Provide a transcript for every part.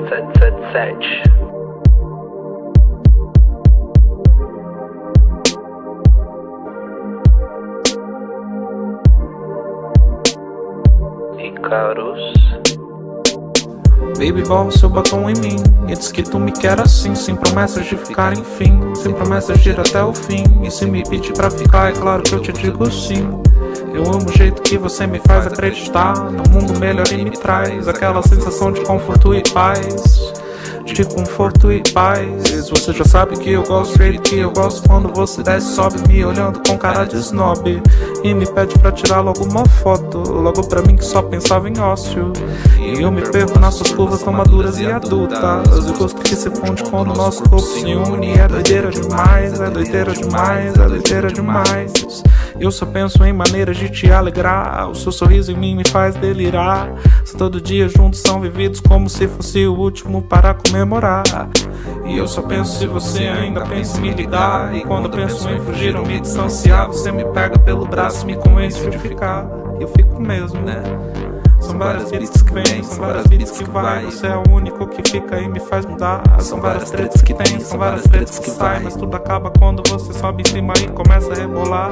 777. Icarus. Baby, borra o seu batom em mim e diz que tu me quer assim, sem promessas de ficar enfim, sem promessas de ir até o fim. E se me pedir pra ficar, é claro que eu te digo sim. Eu amo o jeito que você me faz acreditar num mundo melhor e me traz aquela sensação de conforto e paz. De conforto e paz. Você já sabe que eu gosto do jeito que eu gosto, quando você desce, sobe me olhando com cara de snob e me pede pra tirar logo uma foto, logo pra mim que só pensava em ócio. E eu me perco nas suas curvas tão maduras e adultas, o gosto que se funde quando o nosso corpo se une. É doideira demais, é doideira demais, é doideira demais. Eu só penso em maneiras de te alegrar, o seu sorriso em mim me faz delirar. Se todo dia juntos são vividos como se fosse o último para comemorar. E eu só penso se você ainda pensa em me ligar. E quando penso em fugir ou me distanciar, você me pega pelo braço e me convence de ficar. Eu fico mesmo, né? São várias vidas que vêm, são várias vidas que vai. Você é o único que fica e me faz mudar. São várias tretas que tem, são várias tretas que saem, mas tudo acaba quando você sobe em cima e começa a rebolar.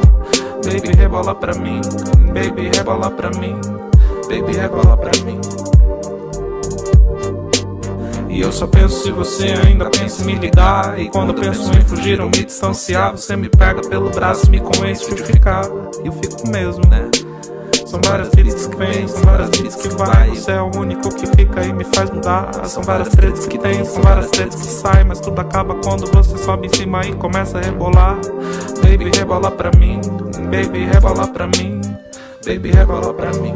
Baby, rebola pra mim, baby, rebola pra mim, baby, rebola pra mim. E eu só penso se você ainda pensa em me ligar. E quando eu penso em fugir ou me distanciar, você me pega pelo braço e me convence de ficar. Eu fico mesmo, né? São várias vidas que vêm, são várias vidas que vai. Você é o único que fica e me faz mudar. São várias tretas que tem, são várias tretas que saem, mas tudo acaba quando você sobe em cima e começa a rebolar. Baby, rebola pra mim, baby, rebola pra mim, baby, rebola pra mim.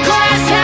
Glass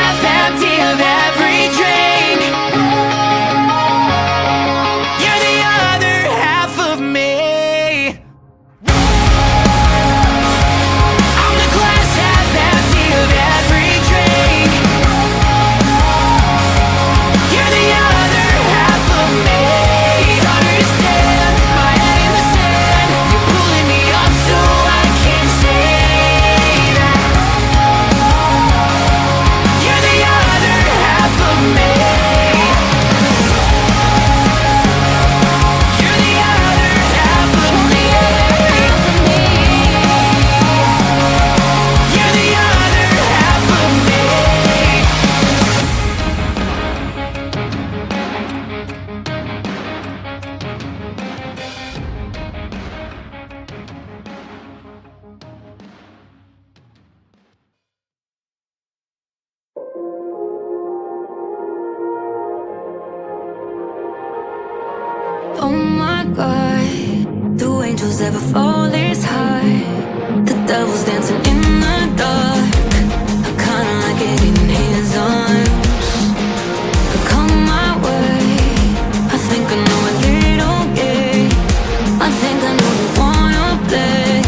God, do angels ever fall this high? The devil's dancing in the dark. I kinda like it in his arms. Come my way, I think I know a little game. I think I know you wanna play.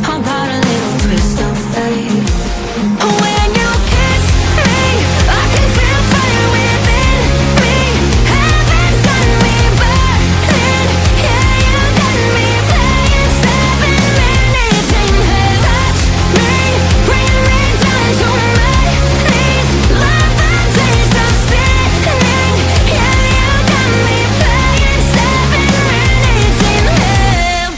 How about a little twist of fate? When you kiss me, I can feel fire within me. Heaven's got me burning. Yeah, you got me playing 7 minutes in hell. Touch me, bring me down to my knees. Love the taste of sinning. Yeah, you got me playing 7 minutes in hell.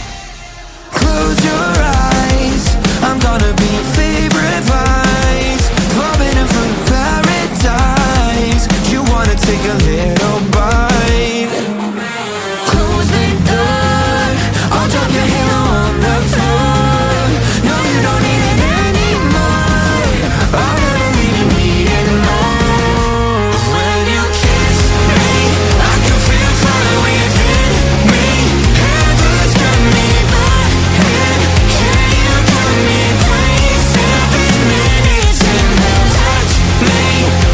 Close your eyes, I'm gonna be your favorite vice. Forbidden from paradise. You wanna take a little bite? Close the door, I'll drop your halo on the floor. No, you don't need it anymore. I don't even need it more. When you kiss me, I can feel fire within me. Heaven's got me burning. Yeah, you got me playing 7 minutes in hell. Touch me,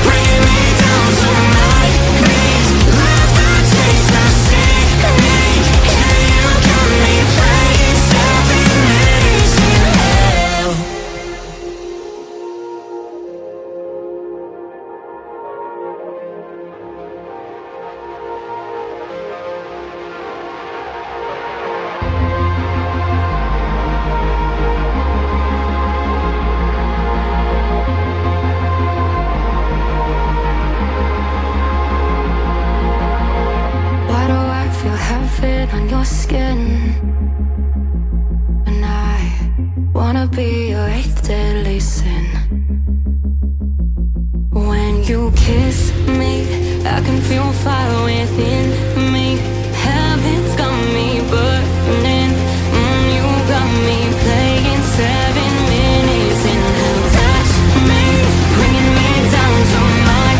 bring me down to my knees. Love the taste of sinning. Yeah, you got me playing 7 minutes in hell. Why do I feel heaven on your skin? And I wanna be your 8th deadly sin. When you kiss me, I can feel fire within me. Heaven's got me burning. You got me playing 7 minutes in hell. Touch me, bringing me down to my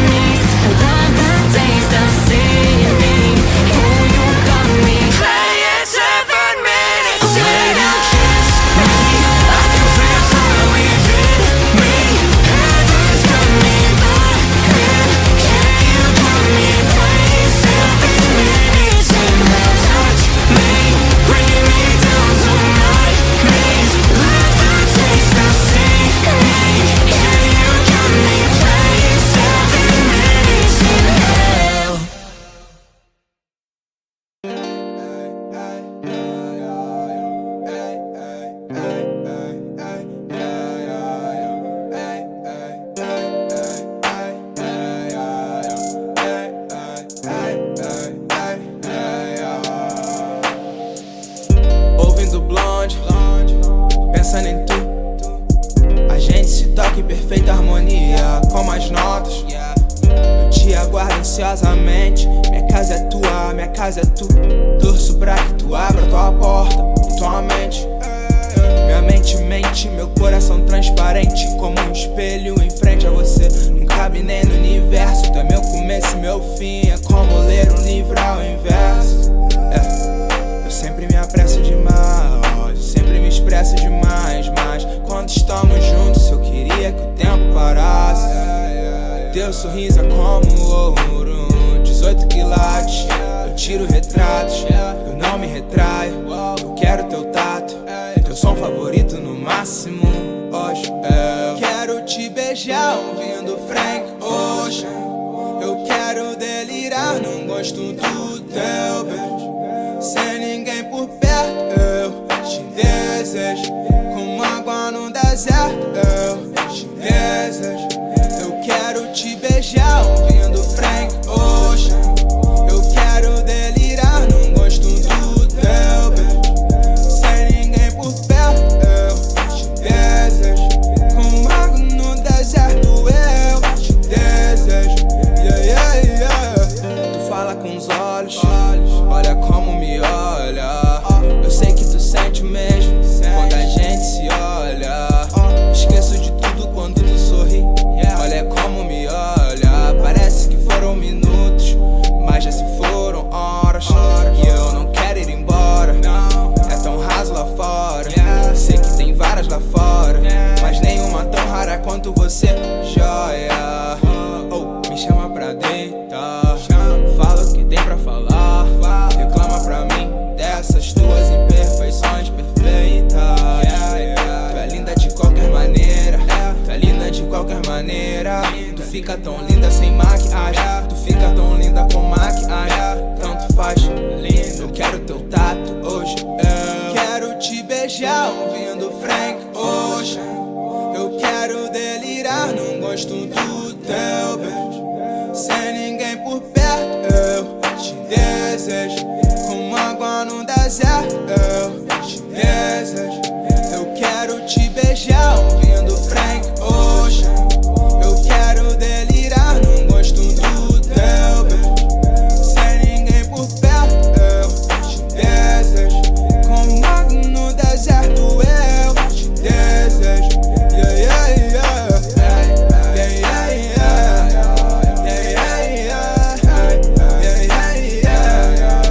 knees. Love the taste of sinning. Oh, you got me playing 7 minutes in When you hell. kiss me, I can feel fire within me. Heaven's got me burning. Yeah, you got me playing 7 minutes in hell. Touch me, bringing me down to my knees. Love the taste of sinning. Yeah, you got me playing 7 minutes in hell. Ouvindo blonde, pensando em tu. A gente se toca em perfeita harmonia, como as notas. Eu te aguardo ansiosamente. Minha casa é tua, minha casa é tu. Torço pra que tu abra tua porta e tua mente. Minha mente mente, meu coração transparente, como um espelho em frente a você. Não cabe nem no universo. Tu é meu começo e meu fim. É como ler um livro ao inverso. Eu sempre me apresso demais, eu sempre me expresso demais. Mas quando estamos juntos, eu queria que o tempo parasse. Teu sorriso é como ouro, 18 quilates. Eu tiro retratos, eu não me retraio. Eu quero teu tato, teu som favorito no máximo. Hoje eu quero te beijar ouvindo Frank Ocean. Eu quero delirar, não gosto do teu beijo. Sem ninguém por perto, eu te desejo. Como água no deserto, eu te desejo. Eu quero te beijar ouvindo Frank Ocean. Eu quero delirar, não gosto do teu beijo. Sem ninguém por perto, eu te desejo. Como água no deserto, eu te desejo. Yeah, yeah, yeah. Tu fala com os olhos, olha como me olha. Eu sei que tu sente o mesmo quando a gente se olha. Esqueço de tudo quando tu sorri. Olha como me olha. Tu fica tão linda sem maquiagem, tu fica tão linda com maquiagem. Tanto faz, lindo, eu quero teu tato hoje. Quero te beijar ouvindo Frank Ocean. Eu quero delirar, não gosto do teu beijo. Sem ninguém por perto, eu te desejo. Como água no deserto, eu te desejo. Eu quero te beijar ouvindo Frank Ocean. Eu quero delirar, não gosto do teu beijo. Sem ninguém por perto, eu te desejo. Como água no deserto, eu te desejo. Yeah, yeah, yeah. Yeah, yeah, yeah. Yeah, yeah, yeah. Yeah, yeah, yeah. Yeah, yeah,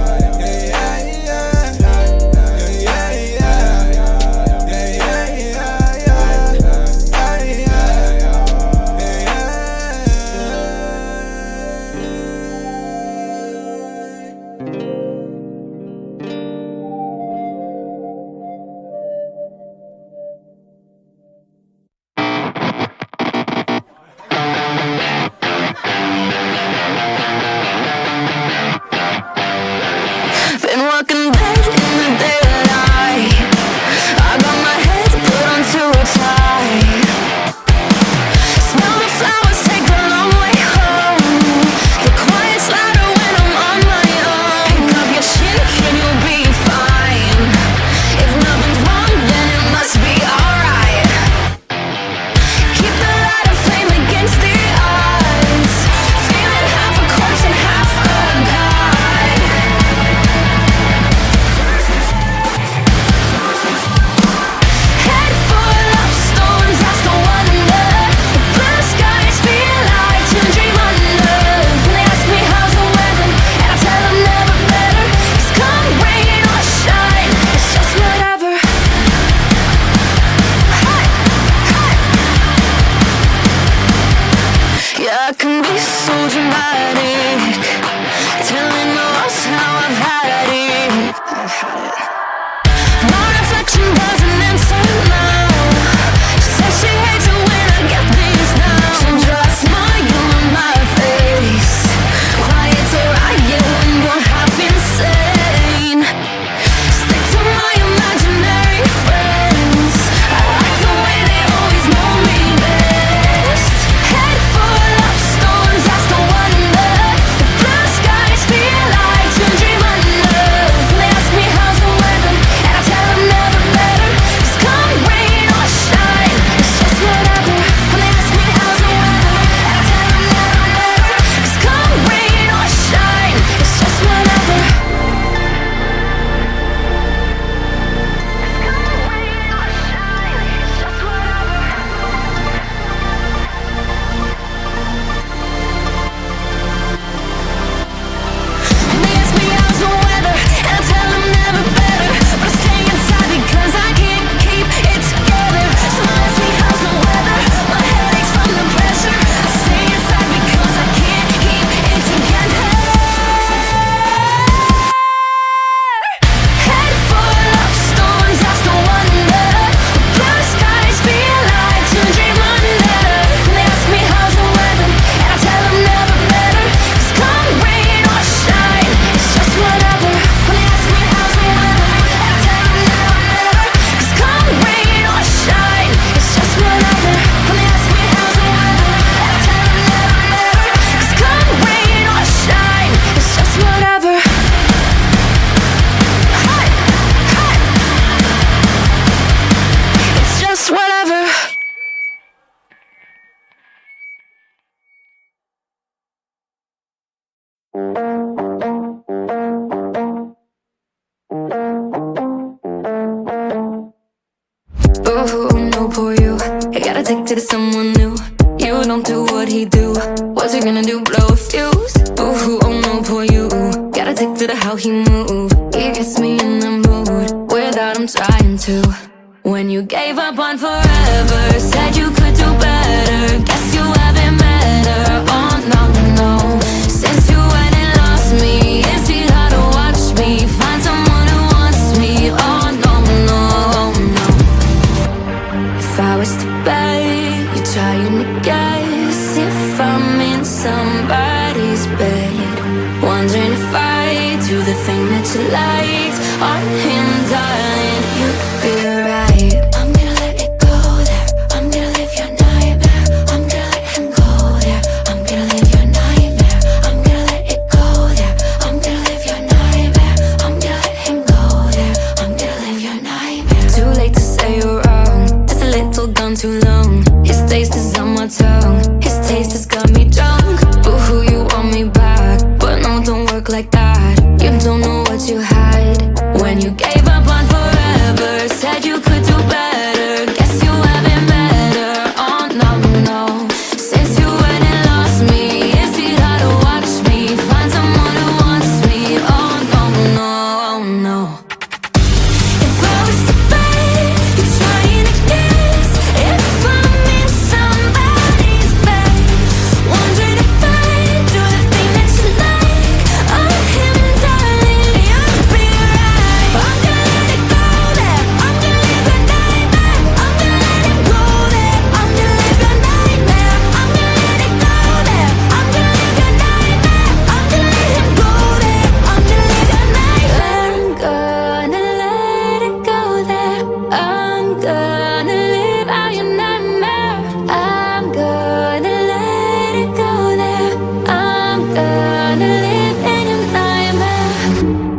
Been walking late in the daylight. I got my head put on too tight. Smell the flowers, take a long way home. The quiet's louder when I'm on my own. Pick up your chin and you'll be fine. If nothing's wrong, then it must be alright. Keep the light of flame against the eyes. Feeling half a corpse and half a guy. Head full of storms, that's the wonder. The blue skies feel like to dream under. When they ask me how's the weather, and I tell them never better. 'Cause come rain or shine, it's just whatever. Hey, hey. Yeah, I can be so dramatic, telling the world how I've had it. My reflection doesn't answer now. She says she hates it when I get things down. She draws a smile on my face. Quiet's a riot when you're half insane. Stick to my imaginary friends. I like the way they always know me best. Head full of storms, that's the wonder. The blue skies feel like to dream under. When they ask me how's the weather, and I tell them never better. 'Cause come rain or shine, it's just whatever. When they ask me how's the weather, and I tell them never better. 'Cause come rain or shine, it's just whatever. And they ask me how's the weather, and I tell them never better. But I stay inside because I can't keep it together. So they ask me how's the weather, my head aches from the pressure. I stay inside because I can't keep it together. Head full of storms, that's the wonder. The blue skies feel like to dream under. When they ask me how's the weather, and I tell them never better. 'Cause come rain or shine, it's just whatever. When they ask me how's the weather, and I tell them never better. 'Cause come rain or shine, it's just whatever. When they ask me how's the weather, and I tell them never better. 'Cause come rain or shine, it's just whatever. Hey, hey. It's just whatever. Ooh, no, poor you. You gotta take to someone new. You don't do what he do. What's he gonna do? Blow a fuse? Ooh, oh no, poor you. Gotta take to how he move. He gets me in the mood without him trying to. When you gave up on forever, said you could do better. Guess you haven't met her. Oh no, no. Since you went and lost me, is it hard to watch me find someone who wants me? Oh no, no, no. If I was to beg, you're trying to guess if his bed, wondering if I do the thing that you liked on him, darling. You'd be right. I'm gonna let it go there. I'm gonna live your nightmare. I'm gonna let him go there. I'm gonna live your nightmare. I'm gonna let it go there. I'm gonna live your nightmare. I'm gonna let him go there. I'm gonna live your nightmare. Too late to say you're wrong. It's a little gone too long. His taste is on my tongue. His taste has got me drunk. But who you want me back? But no, don't work like that. You don't know what you had when you gave up on forever. Said you could do better. Guess you haven't met her. Oh no, no. Since you went and lost me, is it hard to watch me find someone who wants me? Oh no, no, oh no. If I was to bet, you're trying to guess if I'm in somebody's bed, wondering if I do the thing that you like on him, darling. You'd be right. I'm gonna let it go there. I'm gonna live a nightmare. I'm gonna let it go there. I'm gonna live a nightmare. I'm gonna let it go there. I'm gonna live a nightmare. I'm gonna let him go there. I'm gonna live a nightmare. I'm gonna let it go there. I'm gonna live out your nightmare. I'm gonna let it go there. I'm gonna live in your nightmare.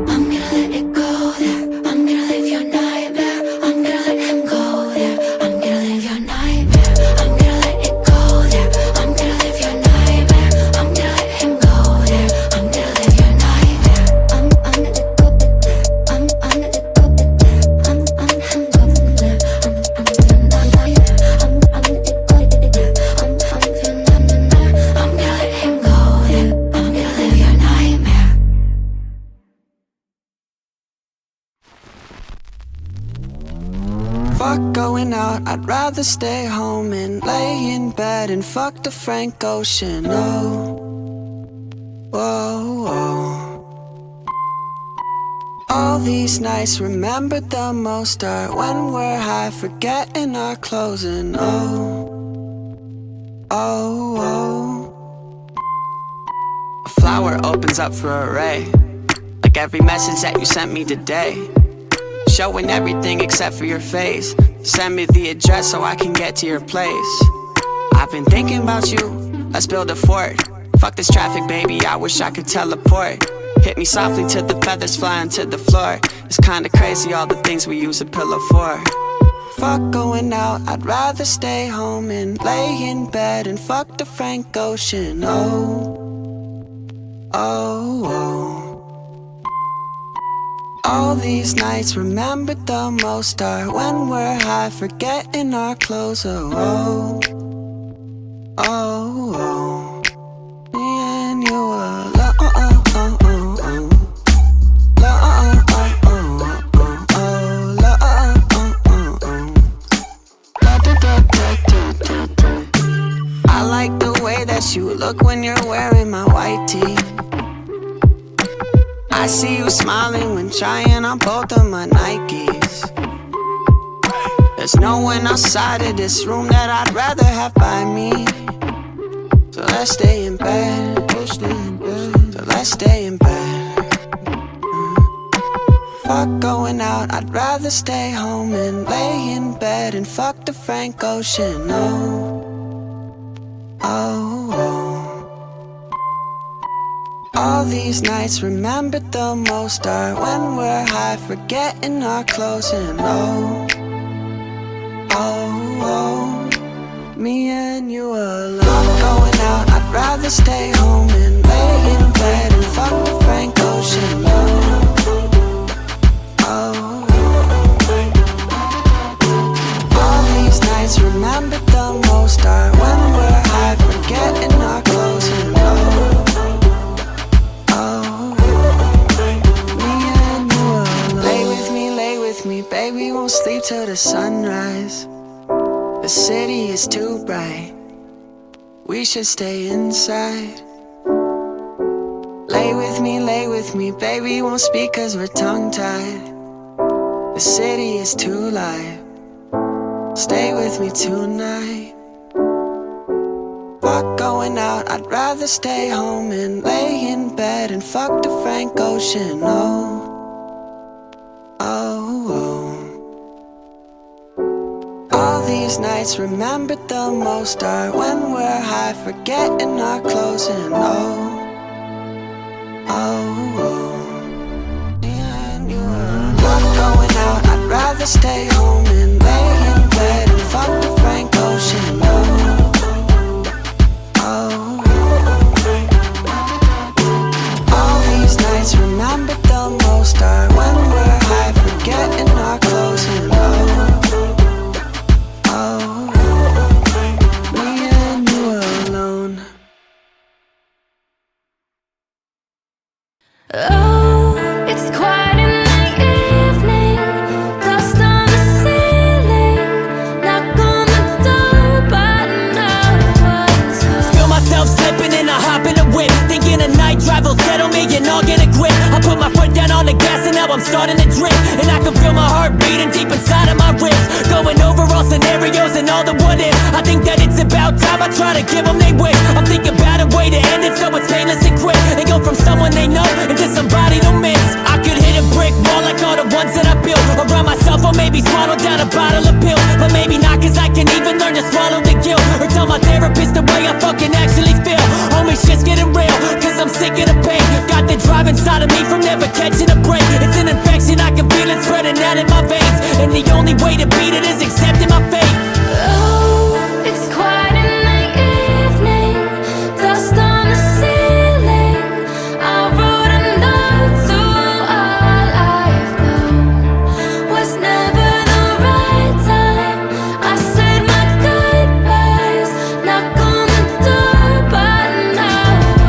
I'm gonna let it go there. I'm gonna live your nightmare. I'm gonna let him go there. I'm gonna live your nightmare. I'm gonna let it go there. I'm gonna live your nightmare. I'm gonna let him go there. I'm gonna live your nightmare. I'm gonna let go there. I'm gonna let go there. I'm him go there. I'm your nightmare. I'm gonna let go there. I'm your nightmare. I'm gonna let him go there. I'm gonna live your nightmare. Fuck going out, I'd rather stay home and lay in bed and fuck the Frank Ocean. Oh, whoa, whoa. All these nights remembered the most are when we're high, forgetting our clothes and oh, oh, oh. A flower opens up for a ray, like every message that you sent me today. Showing everything except for your face. Send me the address so I can get to your place. I've been thinking about you, let's build a fort. Fuck this traffic, baby, I wish I could teleport. Hit me softly till the feathers flying to the floor. It's kinda crazy all the things we use a pillow for. Fuck going out, I'd rather stay home and lay in bed and fuck the Frank Ocean. Oh, oh, oh. All these nights remembered the most are when we're high, forgetting our clothes. Oh, oh, oh, oh. Me and you alone. Oh, oh, oh, oh, oh. Oh, oh, oh, oh, oh, oh. I like the way that you look when you're wearing my white tee. I see you smiling when trying on both of my Nikes. There's no one outside of this room that I'd rather have by me. So let's stay in bed. So let's stay in bed. Fuck going out, I'd rather stay home and lay in bed and fuck the Frank Ocean. Oh, oh, oh. All these nights remembered the most are when we're high, forgetting our clothes and oh, oh, oh. Me and you alone. Fuck going out, I'd rather stay home and lay in bed and fuck the Frank Ocean. Oh, oh, oh. All these nights remembered the most are when we're high, forgetting our clothes and oh, baby, won't sleep till the sunrise. The city is too bright, we should stay inside. Lay with me, baby, won't speak cause we're tongue-tied. The city is too light, stay with me tonight. Fuck going going out, I'd rather stay home and lay in bed and fuck the Frank Ocean. Oh, oh, oh. All these nights remembered the most are when we're high, forgetting our clothes and oh, oh, oh. Not going out, I'd rather stay home and lay in bed and fuck the Frank Ocean. Oh, oh, oh. All these nights remembered the most are when we're high, forgetting our clothes and oh, oh, me and you alone. Oh, it's quiet in the evening, dust on the ceiling, knock on the door, but no one's home. Feel myself slipping and I hop in a whip, thinking a night drive will settle me and I'll get a grip. I put my foot down on the gas and now I'm starting to drip, and I can feel my heart beating deep inside of my ribs, going over all scenarios and all the what ifs. I think that it's about time I try to give them they wish. I'm thinking about a way to end it so it's painless and quick, and go from someone they know into somebody they'll miss. I could hit a brick wall like all the ones that I built around myself, or maybe swallow down a bottle of pills, but maybe not, cause I can even learn to swallow the guilt, or tell my therapist the way I fucking actually feel. Homie, shit's getting real, cause I'm sick of the pain. Got the drive inside of me from never catching a break. It's an infection, I can feel it spreading out in my veins, and the only way to beat it is accepting my fate. Oh, it's quiet in the evening, dust on the ceiling. I wrote a note to all I've known. Was never the right time. I said my goodbyes, knock on the door, but no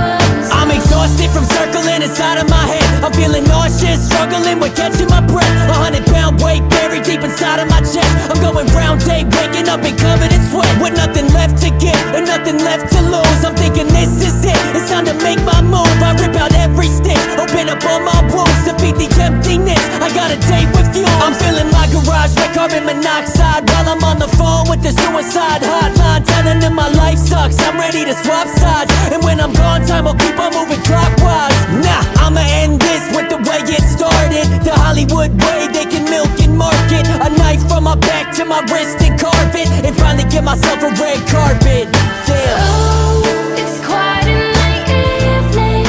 one's home. I'm exhausted from circling inside of my head. I'm feeling nauseous, struggling with catching my breath. 100-pound weight buried deep inside of my chest. I'm going round day, waking up and covered in sweat, with nothing left to give and nothing left to lose. I'm thinking this is it, it's time to make my move. I rip out every stitch, open up all my wounds, defeat the emptiness. I got a date with you. I'm filling my garage with carbon monoxide while I'm on the phone with the suicide hotline, telling them my life sucks, I'm ready to swap sides, and when I'm gone time will keep on moving clockwise. Nah, I'ma end this with the way it started, the Hollywood way they can milk and market. A knife from my back to my wrist and carve it, and finally give myself a red carpet. Damn. Oh, it's quiet in the evening,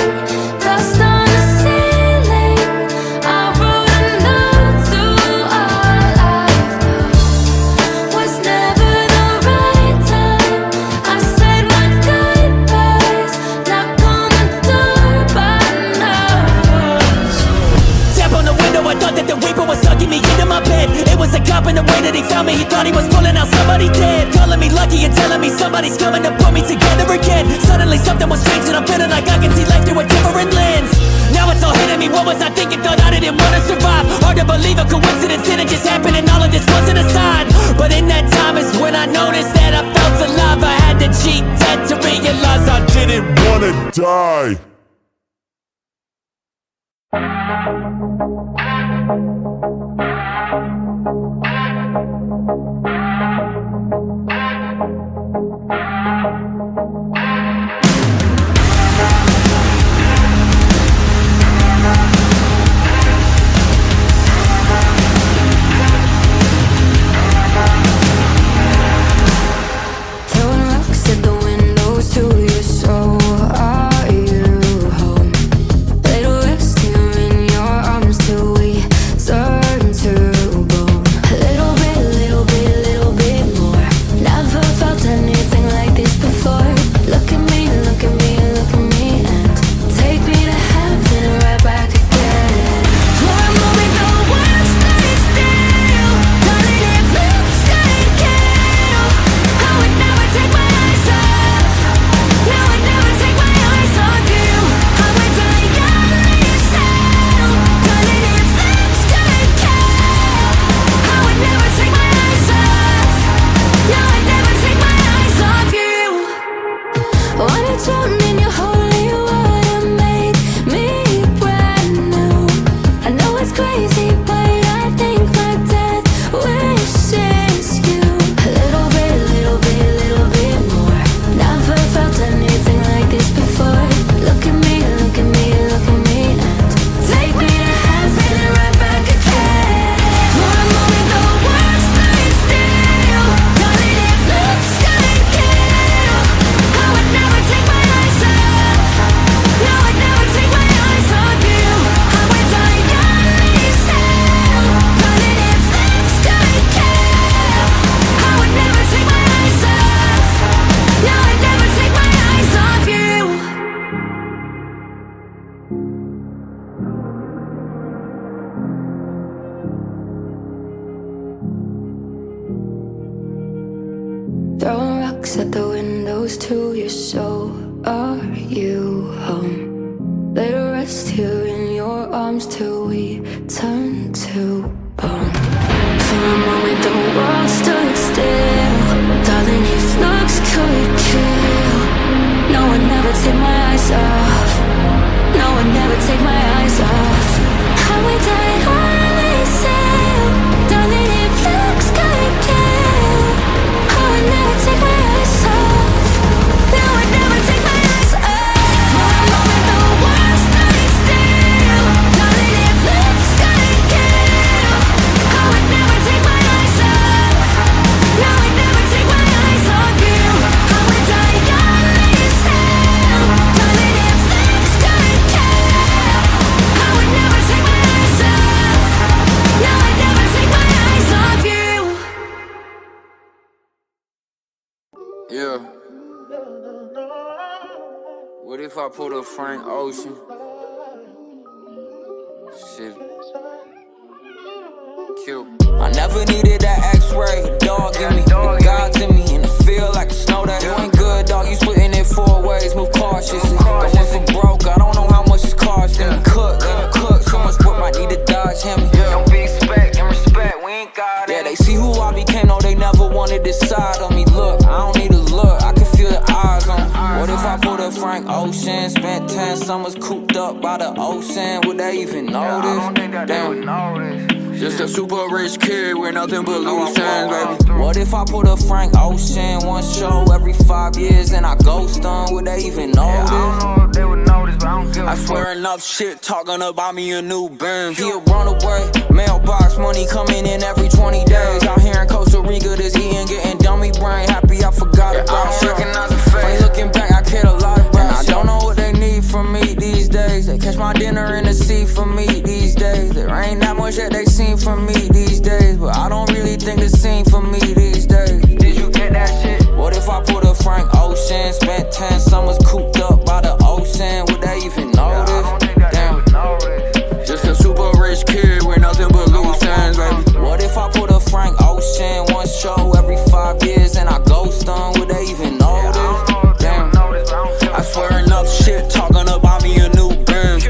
dust on the ceiling. I wrote a note to all I've known. Was never the right time. I said my goodbyes, knock on the door, but no one's home. Tap on the window, I thought that the Reaper was sucking me into my bed. It was a cop in the way that he found me. He thought he was pulling out somebody dead, calling me lucky and telling me somebody's coming to put me together again. Suddenly something was changing, I'm feeling like I can see life through a different lens. Now it's all hitting me, what was I thinking? Thought I didn't wanna survive. Hard to believe a coincidence didn't just happen, and all of this wasn't a sign. But in that time is when I noticed that I felt alive. I had to cheat dead to realize I didn't wanna die. Throwing rocks at the windows to your soul. Are you home? Little rest here in your arms till we turn to bone. A little bit more. Never felt anything like this before. Look at me, and take me to heaven, right back again. For a moment the world stood still. Darling, it feels good, kill. I would never take my eyes off. No, I'd never take my eyes off you. I would die young still. Darling, it feels good, kill. I would never take my eyes off. No, I'd never take my eyes off you. When I drown in your holy water, make me brand new. I know it's crazy, but I think my death wish is you. A little bit more. Never felt anything Are you home? Lay to rest here in your arms till we turn to bone. For a moment the world stood still. Darling, if looks could kill, no one never take my eyes off. No one never take my eyes off. How we die, how we sail. Darling, if looks could kill, I would never take my eyes off. No one never take my eyes off. For a moment the world stood still. Darling, if looks could kill, I would never take my eyes off. No, I'd never take my eyes off you. I would die young as hell. Darling, if looks could kill, I would never take my eyes off. No, I'd never take my eyes off you. Yeah. What if I put a Frank Ocean? Shit. Kill. I never needed that X-ray. Dog in me, the God's in me, and it feel like a snow day. You ain't good, dog. You splitting it 4 ways. Move cautiously. Going for broke. I don't know how much it's costing me. Cook. So much work, might need to dodge him. Don't be expect and respect. We ain't got it. Yeah, they see who I became. No, they never wanted this side on me. Look, I don't need to look. I can feel the eyes on me. What if I put a Frank Ocean? Spent 10 summers cooped up by the ocean. Would they even notice? I don't think that they would notice. Just a super rich kid with nothing but loose ends, baby. What if I put a Frank Ocean? One show every 5 years and I ghost them? Would they even notice? I don't know if they would notice, but I don't give a fuck. I swear enough shit talking about me a new Benz. He a runaway, mailbox money coming in every 20 days. Out here in Costa Rica, this eating, getting dummy brain. Happy I forgot about shit. Funny looking back, I cared a lot about shit. I don't know what they need from me these days. They catch my dinner in the sea for me these days. There ain't that much that they seen from me these days, but I don't really think the scene for me these days. Did you get that shit? What if I put a Frank Ocean? Spent 10 summers cooped up by the ocean. Would they even notice? I don't think that they would notice. Just a super rich kid with nothing but loose ends, baby. What if I put a Frank Ocean? One show every 5 years and I ghost them? Would they even notice? Damn. I swear enough shit talking about me a new Benz.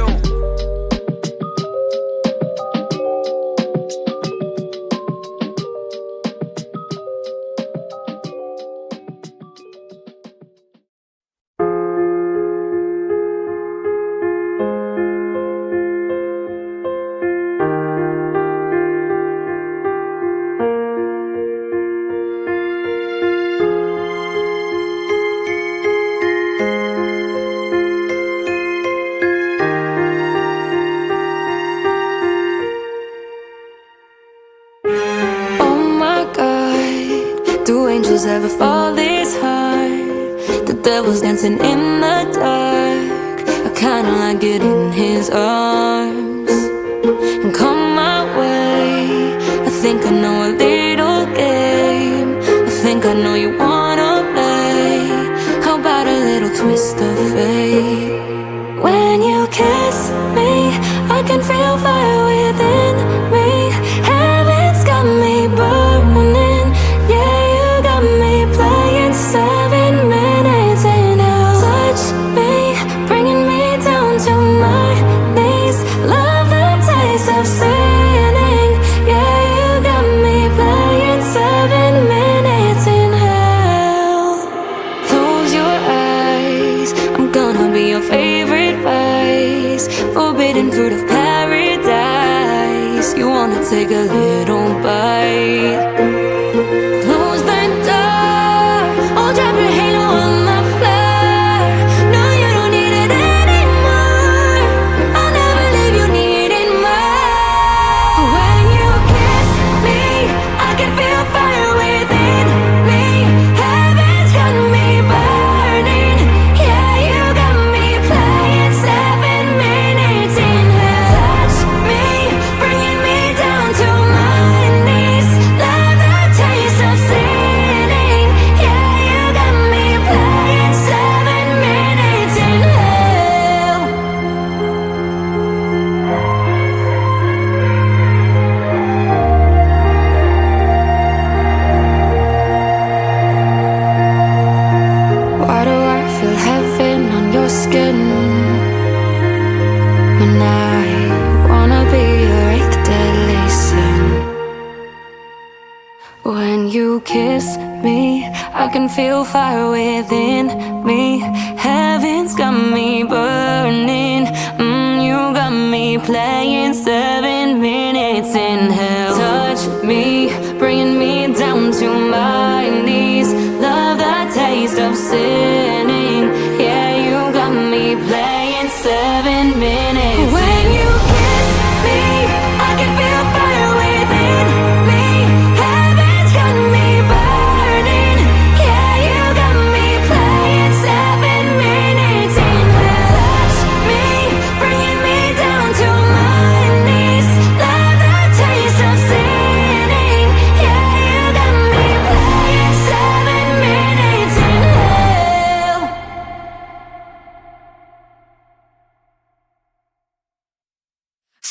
Ever fall this hard? The devil's dancing in the dark. I kinda like it in his arms. And come my way. I think I know a little game. I think I know you wanna play. How about a little twist of fate? When you kiss me, I can feel fire within me. Heaven's got me burning. Playing 7 minutes in hell. Touch me, bringing me down to my knees. Love the taste of sinning. Yeah, you got me playing 7 minutes in hell. Close your eyes, I'm gonna be your favorite vice. Forbidden fruit of paradise. You wanna take a little bite? Close the door. Drop your halo on the floor. No, you don't need it anymore. I'll never leave you needing more. When you kiss me, I can feel fire within me. Heaven's got me burning. Yeah, you got me playing. and I wanna be your eighth deadly sin. When you kiss me, I can feel fire within me. Heaven's got me burning. You got me playing 7 minutes in hell. Touch me, bringing me down to my knees. Love that taste of sinning. Yeah, you got me playing 7 minutes. When you kiss me, I can feel fire within me. Heaven's got me burning. Yeah, you got me playing 7 minutes in hell. Touch me, bringing me down to my knees. Love that taste of sinning. Yeah, you got me playing 7 minutes in hell.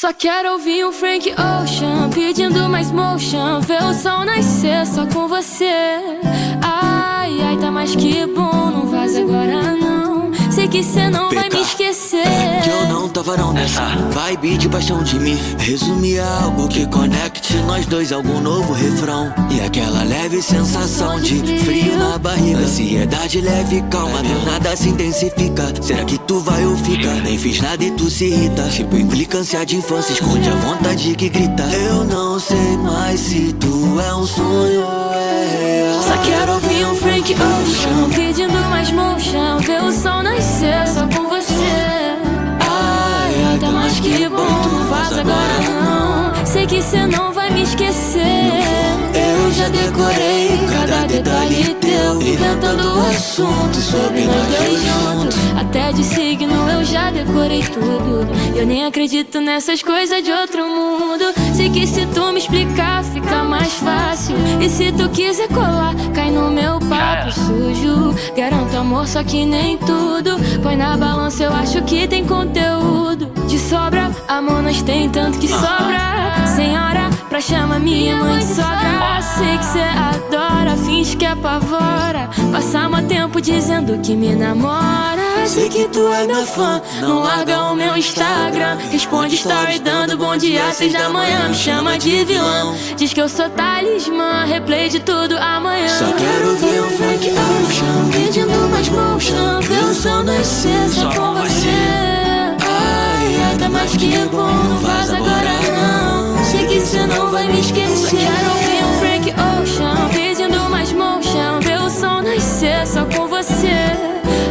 Só quero ouvir um Frank Ocean pedindo mais motion, ver o sol nascer só com você. Ai, ai, tá mais que bom, não vaza agora não. Sei que cê não vai me esquecer. Que eu não tava não nessa vibe de paixão de me resumir a algo que conecte nós dois, algum novo refrão. E aquela leve sensação de frio na barriga, ansiedade leve e calma, do nada se intensifica. Será que tu vai ou fica? Nem fiz nada e tu se irrita. Tipo implicância de infância, esconde a vontade que grita. Eu não sei mais se tu é um sonho ou é real. Só quero ouvir um Frank Ocean pedindo mais motion, ver o sol nascer só com você. Ai, ai, tá mais que bom, não vaza agora não. Sei que cê não vai me esquecer. Eu já decorei cada detalhe teu, inventando o assunto sobre nós dois juntos. Até de signo eu já decorei tudo. Eu nem acredito nessas coisas de outro mundo. Sei que se tu me explicar fica mais fácil. E se tu quiser colar, cai no meu papo sujo. Garanto amor, só que nem tudo. Põe na balança, eu acho que tem conteúdo. De sobra, amor nós tem tanto que sobra. Senhora, pra chamar minha mãe de sogra. Sei que cê adora, finge que apavora. Passa mó tempo dizendo que me namora. Sei que tu é meu fã, não larga o meu Instagram. Responde story dando bom dia às 6 da manhã. Me chama de vilão, diz que eu sou talismã. Replay de tudo amanhã. Só quero ver um Frank Ocean pedindo mais motion, ver o sol nascer só com você. Ai, ai, tá mais que bom, não vaza agora não. Sei que cê não vai me esquecer. Só quero ouvir um Frank Ocean pedindo mais motion, ver o sol nascer só com você.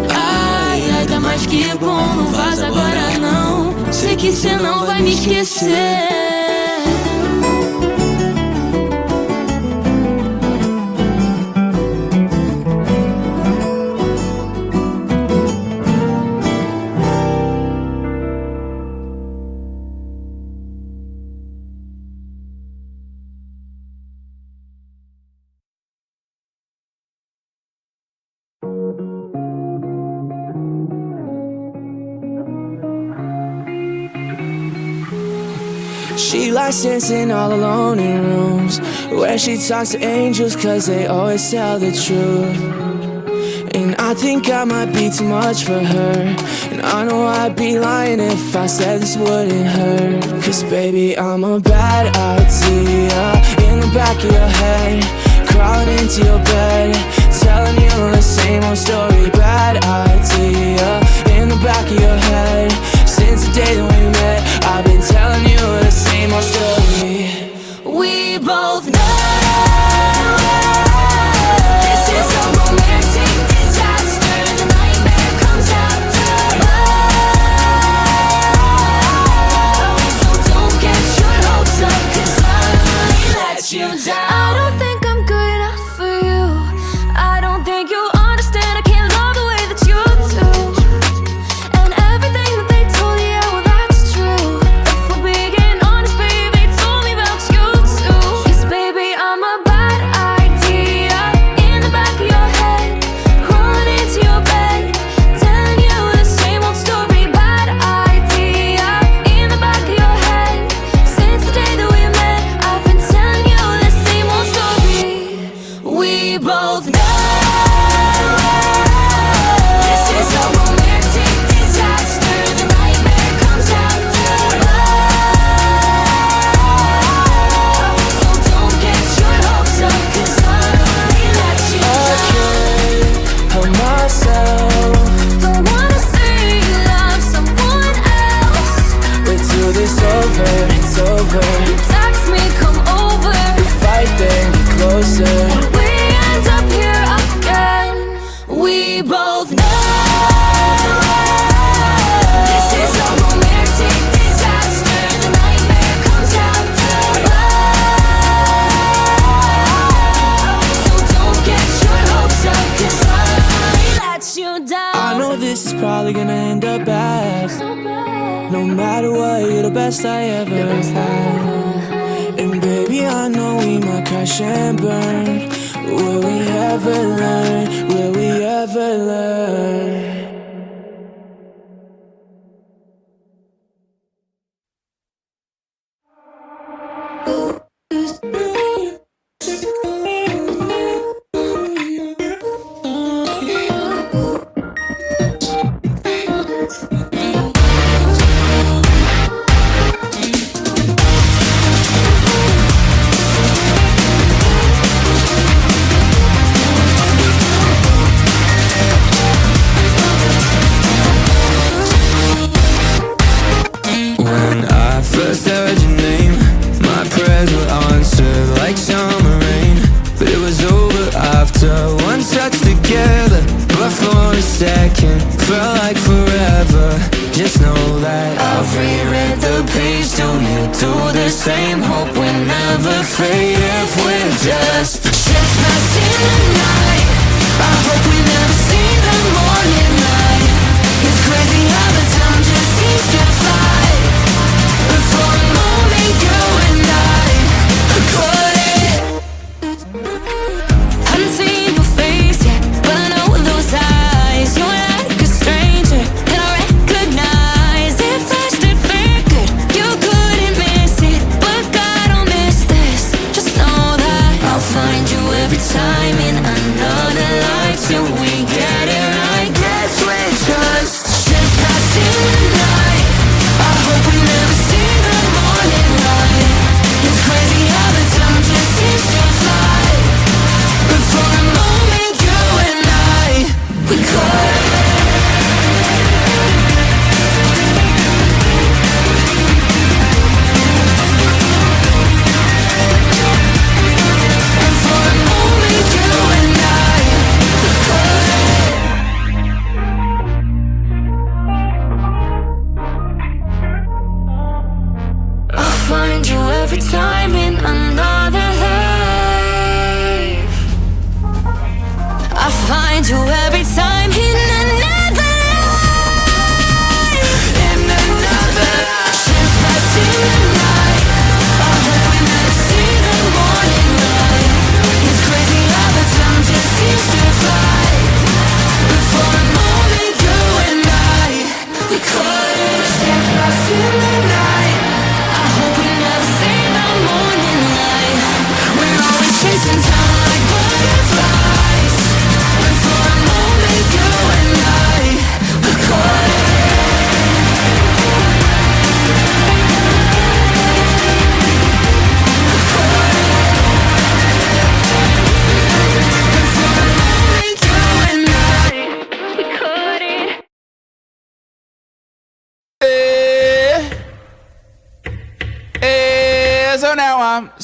Ai, ai, tá mais que bom, não vaza agora não. Sei que cê não vai me esquecer. She likes dancing all alone in rooms where she talks to angels cause they always tell the truth. And I think I might be too much for her, and I know I'd be lying if I said this wouldn't hurt. Cause baby, I'm a bad idea in the back of your head, crawling into your bed, telling you the same old story. Bad idea in the back of your head. Since the day that we met, I've been telling you the same old story. We both know this is a romantic disaster. The nightmare comes after love. So don't get your hopes up, cause I might let you down. I don't think I'm good enough for you. I don't think you understand, I can't love the way that you do. this is probably gonna end up bad. No matter what, you're the best I ever had. And baby, I know we might crash and burn. Will we ever learn? Will we ever learn?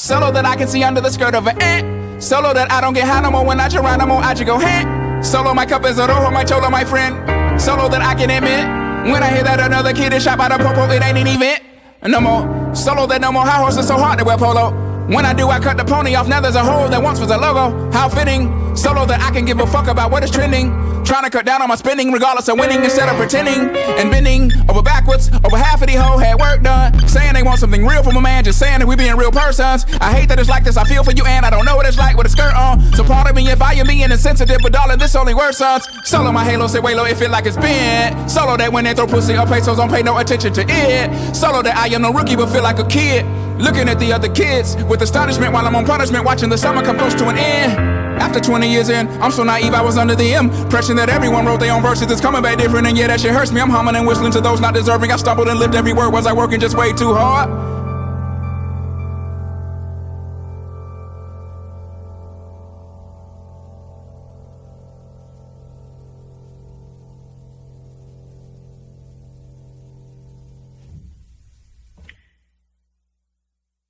Solo that I can see under the skirt of an ant. Solo that I don't get high no more when I Geronimo, I just go hand. Solo my cup is a rojo, my cholo, my friend. Solo that I can admit, when I hear that another kid is shot by the popo, it ain't an event. No more. Solo that no more high horses so hard to wear polo. When I do, I cut the pony off, now there's a hole that once was a logo. How fitting. Solo that I can give a fuck about what is trending. Trying to cut down on my spending regardless of winning instead of pretending and bending over backwards. Over half of these hoes had work done. Saying they want something real from a man, just saying that we being real persons. I hate that it's like this, I feel for you and I don't know what it's like with a skirt on. So pardon me if I am being insensitive, but darling, this only worse sons. Solo my halo, say way low, it feel like it's bent. Solo that when they throw pussy or pesos, don't pay no attention to it. Solo that I am no rookie, but feel like a kid. Looking at the other kids with astonishment while I'm on punishment, watching the summer come close to an end. After 20 years in, I'm so naive I was under the impression that everyone wrote their own verses. It's coming back different and yeah, that shit hurts me. I'm humming and whistling to those not deserving. I stumbled and lived every word. Was I working just way too hard?